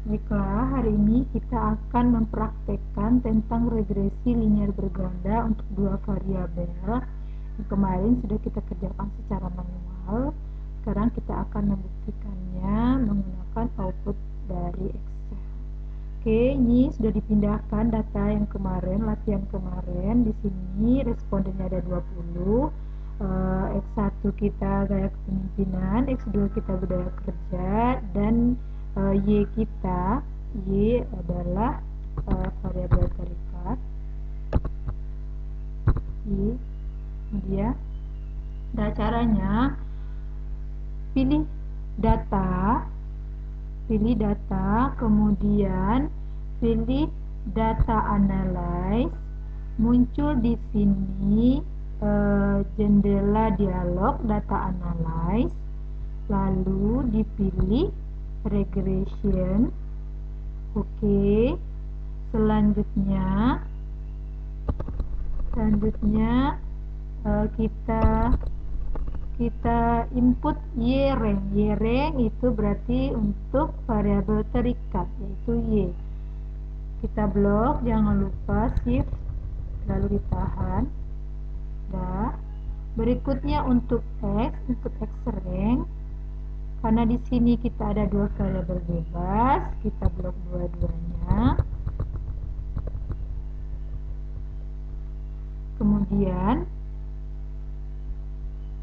Baiklah, hari ini kita akan mempraktekkan tentang regresi linear berganda untuk dua variabel. Yang kemarin sudah kita kerjakan secara manual. Sekarang kita akan membuktikannya menggunakan output dari Excel. Oke, ini sudah dipindahkan data yang kemarin, latihan kemarin. Di sini respondennya ada 20. X1 kita gaya kepemimpinan, X2 kita budaya kerja, dan Y kita, Y adalah variabel terikat Y. Kemudian caranya pilih data, kemudian pilih data analyze. Muncul di sini jendela dialog data analyze, lalu dipilih regression. Oke, selanjutnya kita input Y-rank. Y-rank itu berarti untuk variabel terikat, yaitu Y. Kita blok, jangan lupa shift lalu ditahan. Berikutnya untuk X, X-rank. Karena di sini kita ada dua variabel bebas, kita blok dua-duanya. Kemudian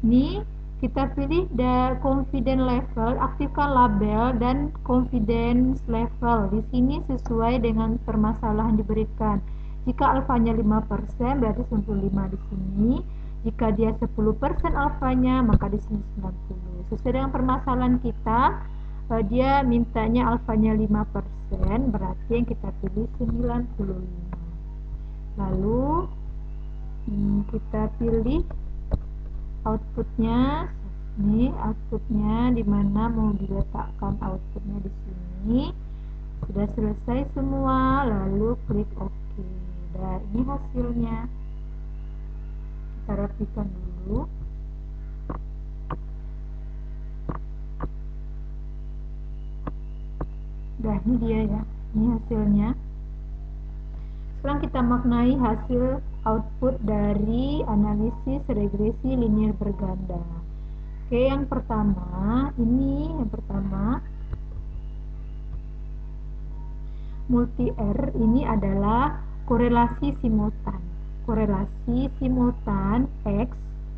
ini kita pilih confidence level, aktifkan label dan confidence level. Di sini sesuai dengan permasalahan diberikan. Jika alfanya 5%, berarti 95 di sini. Jika dia 10% alfanya, maka di sini 90. Sesuai dengan permasalahan kita, dia mintanya alfanya 5%, berarti yang kita pilih 95. Lalu kita pilih outputnya. Ini outputnya, dimana mau diletakkan outputnya di sini. Sudah selesai semua, lalu klik OK. Dan ini hasilnya. Kita rapikan dulu. Nah, ini dia ya. Ini hasilnya. Sekarang kita maknai hasil output dari analisis regresi linear berganda. Oke, yang pertama multi R ini adalah korelasi simultan. Korelasi simultan X,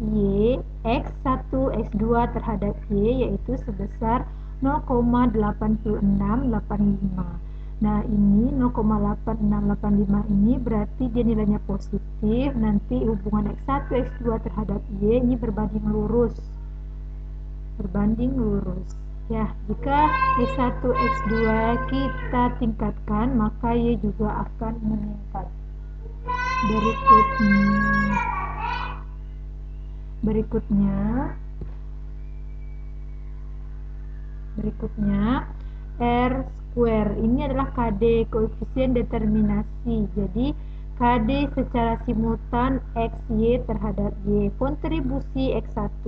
Y, X1, X2 terhadap Y yaitu sebesar 0,8685. Nah, ini 0,8685 ini berarti dia nilainya positif. Nanti hubungan X1, X2 terhadap Y ini berbanding lurus. Ya, jika X1, X2 kita tingkatkan, maka Y juga akan meningkat. Berikutnya R square. Ini adalah KD, koefisien determinasi. Jadi KD secara simultan XY terhadap Y. Kontribusi X1,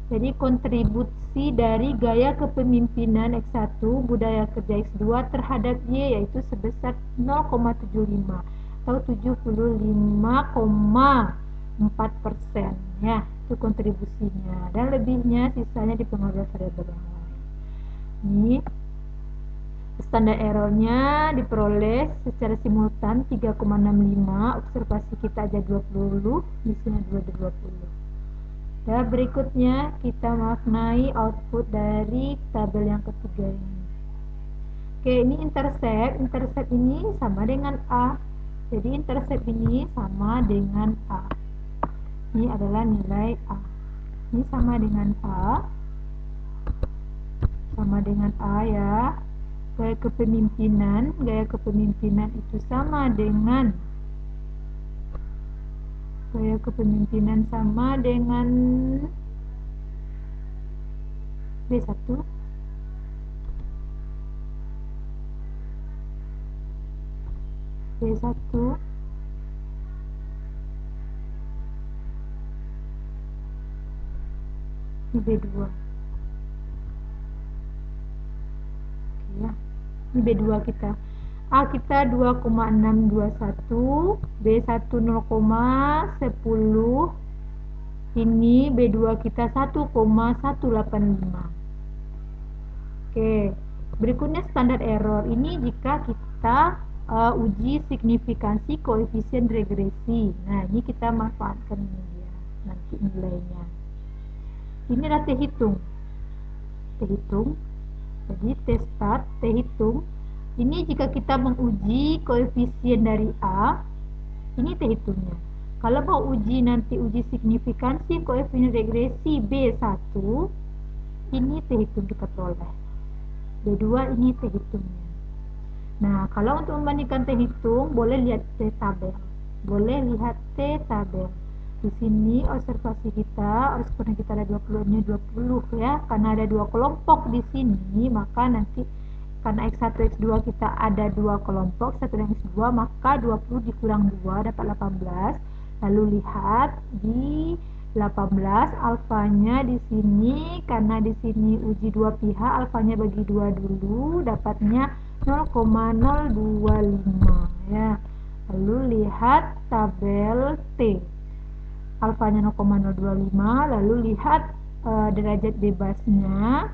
jadi kontribusi dari gaya kepemimpinan X1 budaya kerja X2 terhadap Y yaitu sebesar 0,75 atau 75,4%. Ya, itu kontribusinya. Dan lebihnya sisanya dipengaruhi variabel yang lain. Ini standar errornya diperoleh secara simultan 3,65. Observasi kita aja 20, di sini 20. Dan berikutnya kita maknai output dari tabel yang ketiga ini. Oke, ini intercept. Intercept ini sama dengan A. Jadi intercept ini sama dengan A. Ini adalah nilai A. Ini sama dengan A. Ya. Gaya kepemimpinan itu sama dengan B1. Ini B2. Oke ya. Ini B2 kita. A kita 2,621, B1 0,10, ini B2 kita 1,185. Oke, berikutnya standar error. Ini jika kita uji signifikansi koefisien regresi. Nah, ini kita manfaatkan ini dia, nanti nilainya. Ini adalah T hitung. Jadi T start, T hitung. Ini jika kita menguji koefisien dari A, ini T hitungnya. Kalau mau uji nanti uji signifikansi koefisien regresi B1, ini T hitung kita peroleh. B2 ini T hitungnya. Nah, kalau untuk membandingkan T hitung, boleh lihat T tabel. Di sini observasi kita, karena kita ada 20-nya 20 ya, karena ada dua kelompok di sini, maka nanti karena X1, X2 kita ada dua kelompok, X1 dan X2, maka 20 dikurang 2 dapat 18. Lalu lihat di 18 alfanya di sini, karena di sini uji dua pihak, alfanya bagi 2 dulu, dapatnya 0,025 ya. Lalu lihat tabel T, alfanya 0,025, lalu lihat derajat bebasnya.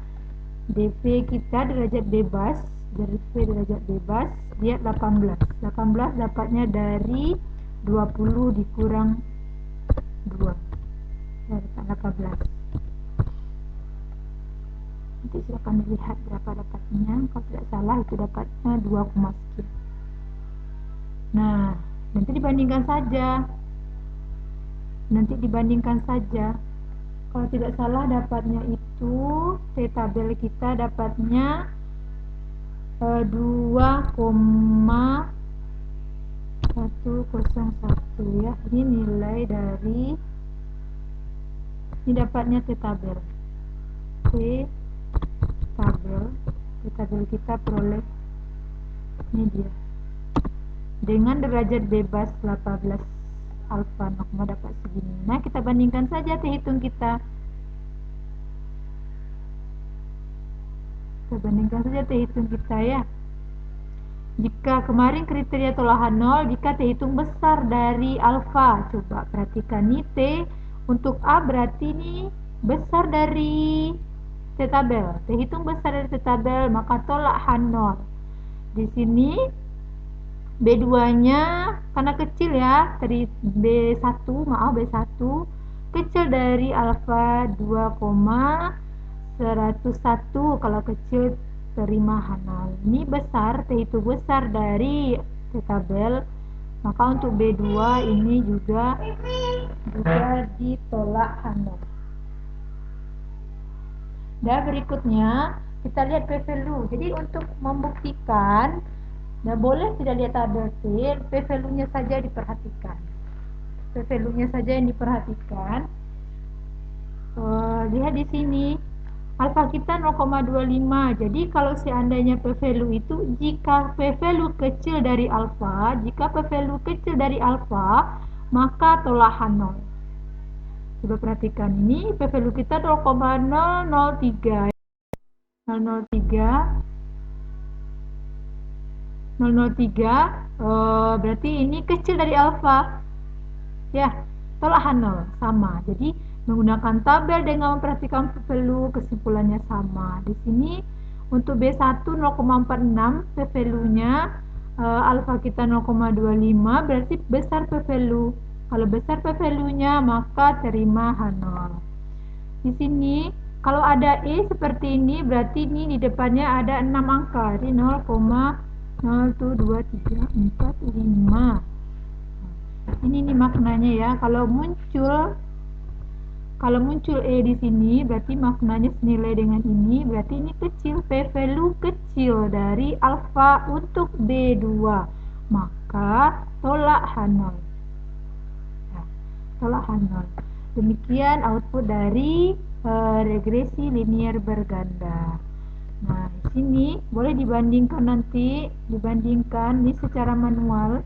dV kita derajat bebas, dia 18 dapatnya dari 20 dikurang 2 ya, dapat 18. Nanti silakan dilihat berapa dapatnya, kalau tidak salah itu dapatnya 2, sekian. Nah, nanti dibandingkan saja. Kalau tidak salah dapatnya itu T tabel kita dapatnya 2,101 ya. Ini nilai dari, ini dapatnya T tabel. T tabel kita peroleh ini dia. Dengan derajat bebas 18 alfa, dapat segini. Nah, kita bandingkan saja T hitung kita. Ya. Jika kemarin kriteria tolahan 0, jika T hitung besar dari alfa, coba perhatikan nih T untuk A berarti ini besar dari T tabel. T hitung besar dari T tabel, maka tolak H0. Di sini B2-nya karena kecil ya, dari B1 kecil dari alfa 2,101, kalau kecil terima H0. Ini besar, T itu besar dari T tabel, maka untuk B2 ini juga ditolak H0. Dan berikutnya kita lihat P-value. Jadi untuk membuktikan, nah boleh tidak lihat tabel T, P-value-nya saja diperhatikan. Lihat di sini, alfa kita 0,25. Jadi kalau seandainya P-value itu, jika P-value kecil dari alfa, maka tolak H0. Coba perhatikan ini, P-value kita 0,003. 003, berarti ini kecil dari alfa ya, tolak H0 sama. Jadi menggunakan tabel dengan memperhatikan P-value, kesimpulannya sama. Di sini untuk B1 0,46 P-value-nya, alfa kita 0,25, berarti besar P-value. Kalau besar P-value-nya maka terima H0. Di sini kalau ada E seperti ini, berarti ini di depannya ada 6 angka, jadi 0,01234,5. Ini nih maknanya ya. Kalau muncul E di sini, berarti maknanya senilai dengan ini, berarti ini kecil, P-value kecil dari alfa untuk B2, maka tolak H0. Demikian output dari regresi linier berganda. Nah, di sini boleh dibandingkan ini secara manual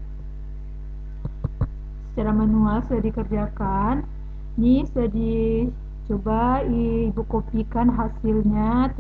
sudah dikerjakan. Ini sudah dicoba ibu kopikan hasilnya.